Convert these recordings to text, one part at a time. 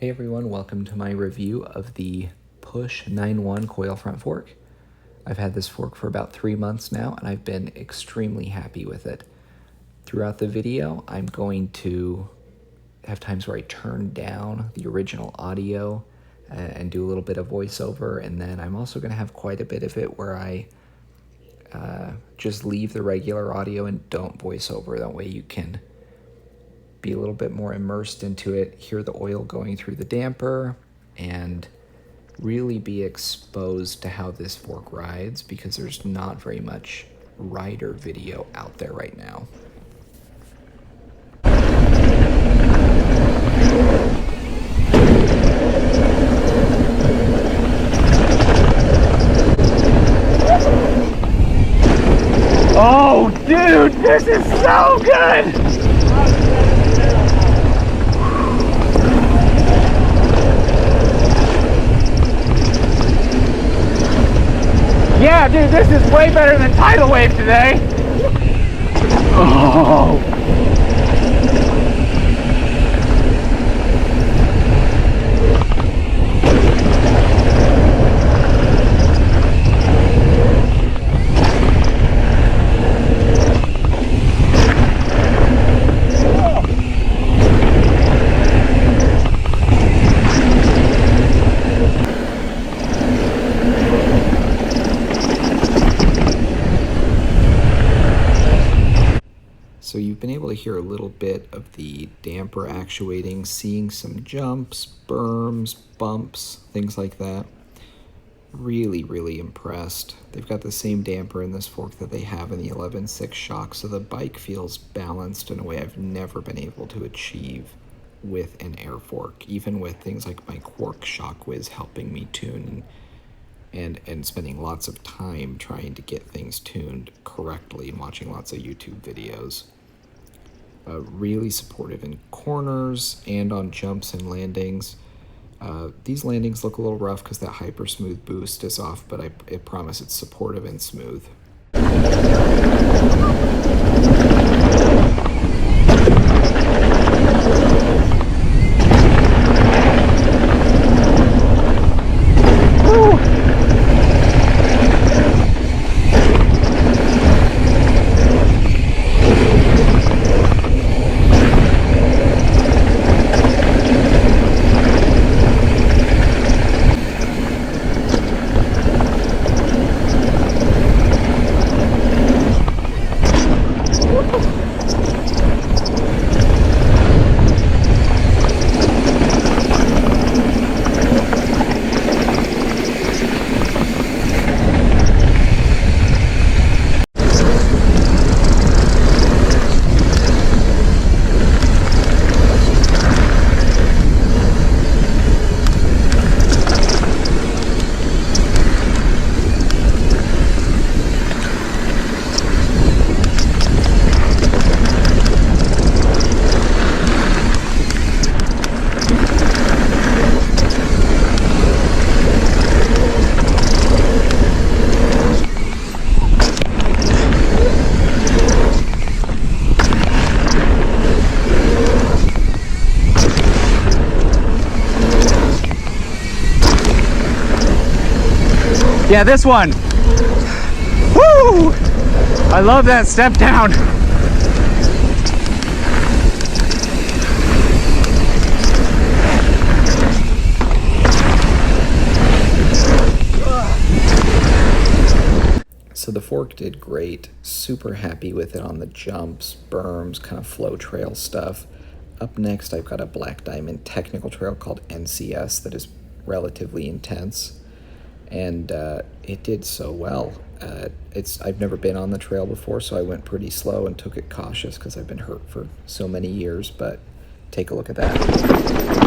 Hey everyone, welcome to my review of the Push 9.One Coil front fork. I've had this fork for about 3 months now and I've been extremely happy with it. Throughout the video, I'm going to have times where I turn down the original audio and do a little bit of voiceover, and then I'm also going to have quite a bit of it where I just leave the regular audio and don't voiceover. That way you can be a little bit more immersed into it, hear the oil going through the damper, and really be exposed to how this fork rides, because there's not very much rider video out there right now. Oh, dude, this is so good! Yeah, dude, this is way better than tidal wave today. Oh. So you've been able to hear a little bit of the damper actuating, seeing some jumps, berms, bumps, things like that. Really, really impressed. They've got the same damper in this fork that they have in the 11.6 shock, so the bike feels balanced in a way I've never been able to achieve with an air fork, even with things like my Quark Shock Whiz helping me tune and spending lots of time trying to get things tuned correctly and watching lots of YouTube videos. Really supportive in corners and on jumps and landings. These landings look a little rough because that hyper smooth boost is off, but I promise it's supportive and smooth. Yeah, this one. Woo! I love that step down. So the fork did great, super happy with it on the jumps, berms, kind of flow trail stuff. Up next, I've got a Black Diamond technical trail called NCS that is relatively intense, and it did so well. I've never been on the trail before, so I went pretty slow and took it cautious because I've been hurt for so many years, but take a look at that.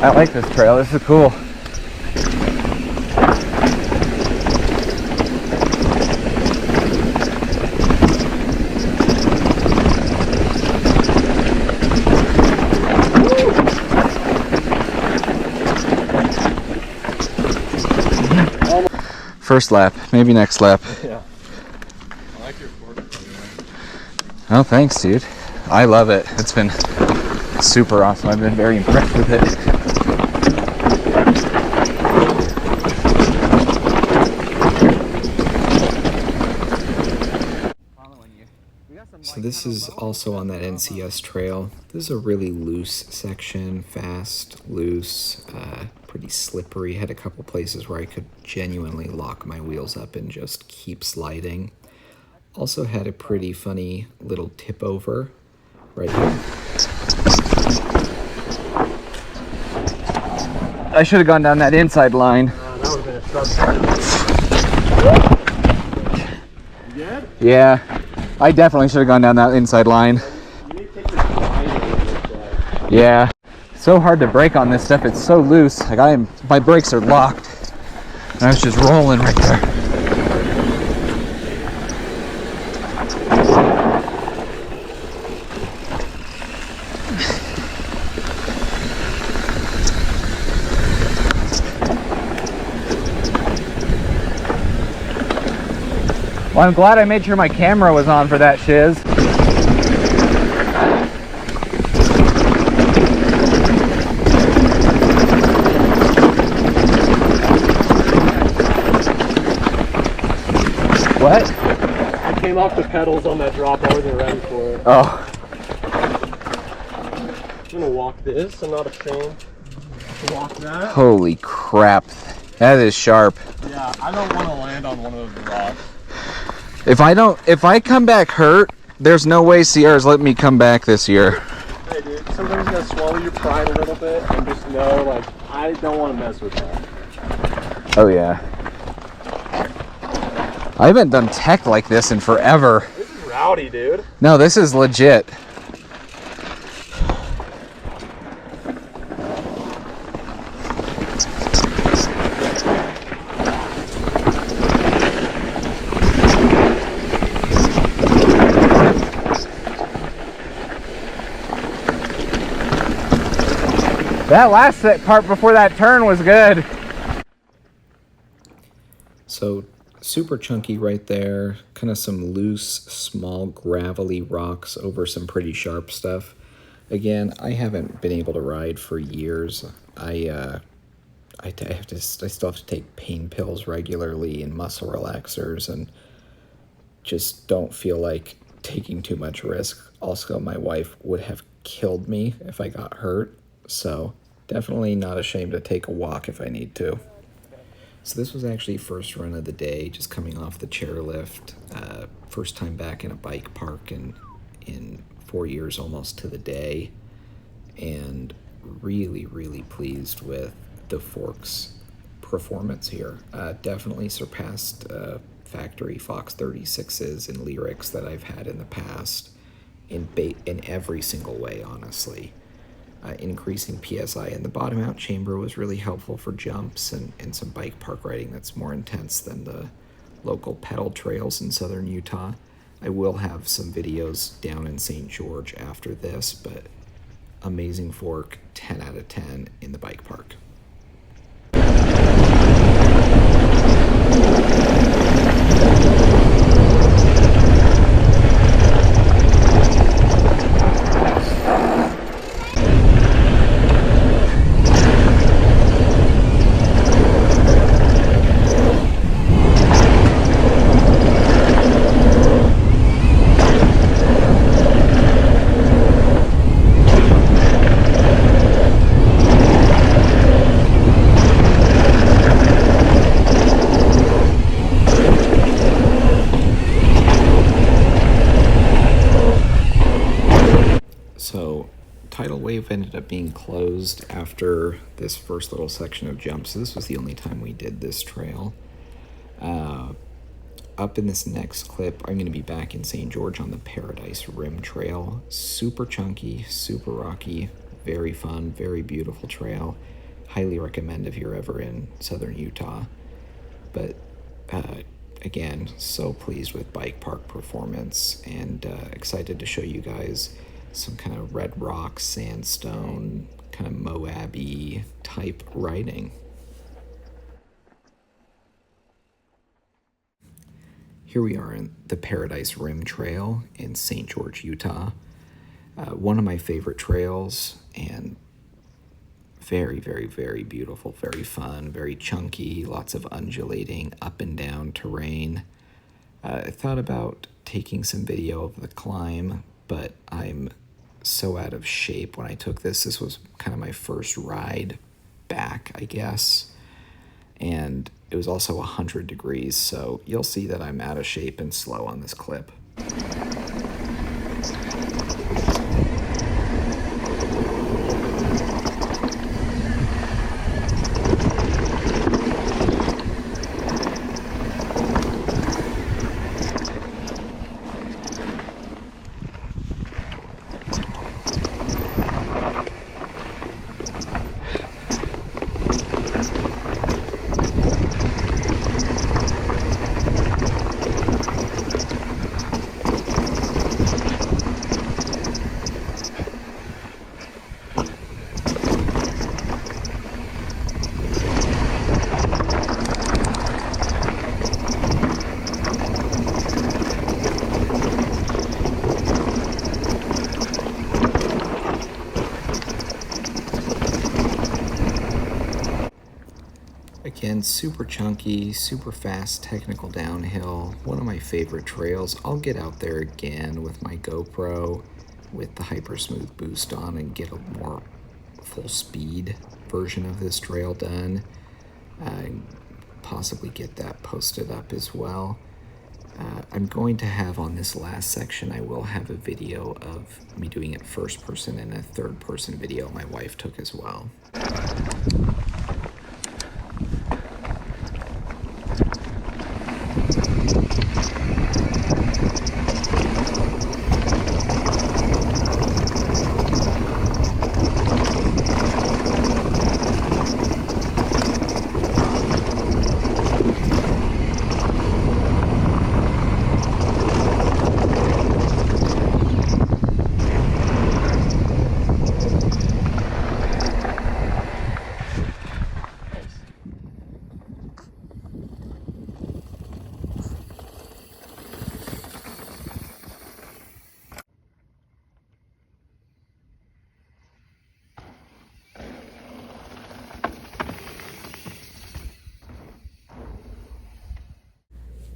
I like this trail. This is cool. First lap, maybe next lap. Yeah. I like your fork. Oh, thanks, dude. I love it. It's been super awesome. I've been very impressed with it. So this is also on that NCS trail. This is a really loose section, fast, loose, pretty slippery. Had a couple places where I could genuinely lock my wheels up and just keep sliding. Also had a pretty funny little tip over right here. I should have gone down that inside line. That would have been a sharp. You good? Yeah, I definitely should have gone down that inside line. You need to take this slide. Yeah, so hard to brake on this stuff. It's so loose. Like my brakes are locked, and I was just rolling right there. Well, I'm glad I made sure my camera was on for that shiz. What? I came off the pedals on that drop. I wasn't ready for it. Oh. I'm gonna walk this. I'm not ashamed to walk that. Holy crap. That is sharp. Yeah, I don't want to land on one of those rocks. If I come back hurt, there's no way Sierra's letting me come back this year. Hey dude, sometimes you gotta swallow your pride a little bit and just know, like, I don't want to mess with that. Oh yeah. I haven't done tech like this in forever. This is rowdy, dude. No, this is legit. That last part before that turn was good. So super chunky right there, kind of some loose, small, gravelly rocks over some pretty sharp stuff. Again, I haven't been able to ride for years. I still have to take pain pills regularly and muscle relaxers, and just don't feel like taking too much risk. Also, my wife would have killed me if I got hurt, so definitely not ashamed to take a walk if I need to. So this was actually first run of the day, just coming off the chairlift. First time back in a bike park in 4 years almost to the day, and really, really pleased with the fork's performance here. Definitely surpassed factory Fox 36s and lyrics that I've had in the past in every single way, honestly. Increasing PSI in the bottom out chamber was really helpful for jumps and some bike park riding that's more intense than the local pedal trails in southern Utah. I will have some videos down in St. George after this, but amazing fork, 10 out of 10 in the bike park. So tidal wave ended up being closed after this first little section of jumps. So this was the only time we did this trail. Up in this next clip, I'm going to be back in St. George on the Paradise Rim Trail. Super chunky, super rocky, Very fun, very beautiful trail. Highly recommend if you're ever in southern Utah. But again, so pleased with bike park performance, and excited to show you guys some kind of red rock, sandstone, kind of Moab-y type riding. Here we are in the Paradise Rim Trail in St. George, Utah. One of my favorite trails, and very, very, very beautiful, very fun, very chunky, lots of undulating up and down terrain. I thought about taking some video of the climb, but I'm so out of shape when I took this. This was kind of my first ride back, I guess. And it was also 100 degrees, so you'll see that I'm out of shape and slow on this clip. Again, super chunky, super fast technical downhill. One of my favorite trails. I'll get out there again with my GoPro with the Hyper Smooth boost on and get a more full speed version of this trail done. Possibly get that posted up as well. I'm going to have on this last section, I will have a video of me doing it first person and a third person video my wife took as well.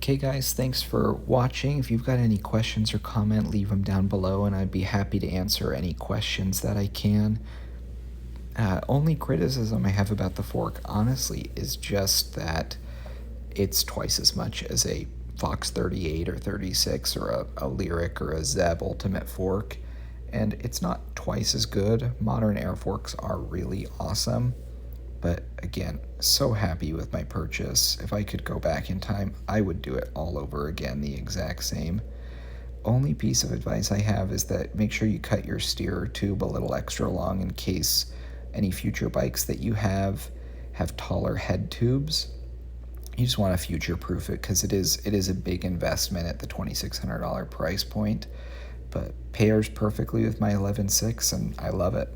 Okay guys, thanks for watching. If you've got any questions or comment, leave them down below and I'd be happy to answer any questions that I can. Only criticism I have about the fork, honestly, is just that it's twice as much as a Fox 38 or 36 or a Lyric or a Zeb Ultimate fork, and it's not twice as good. Modern air forks are really awesome. But again, so happy with my purchase. If I could go back in time, I would do it all over again, the exact same. Only piece of advice I have is that make sure you cut your steerer tube a little extra long in case any future bikes that you have taller head tubes. You just want to future-proof it because it is a big investment at the $2,600 price point. But pairs perfectly with my 11.6 and I love it.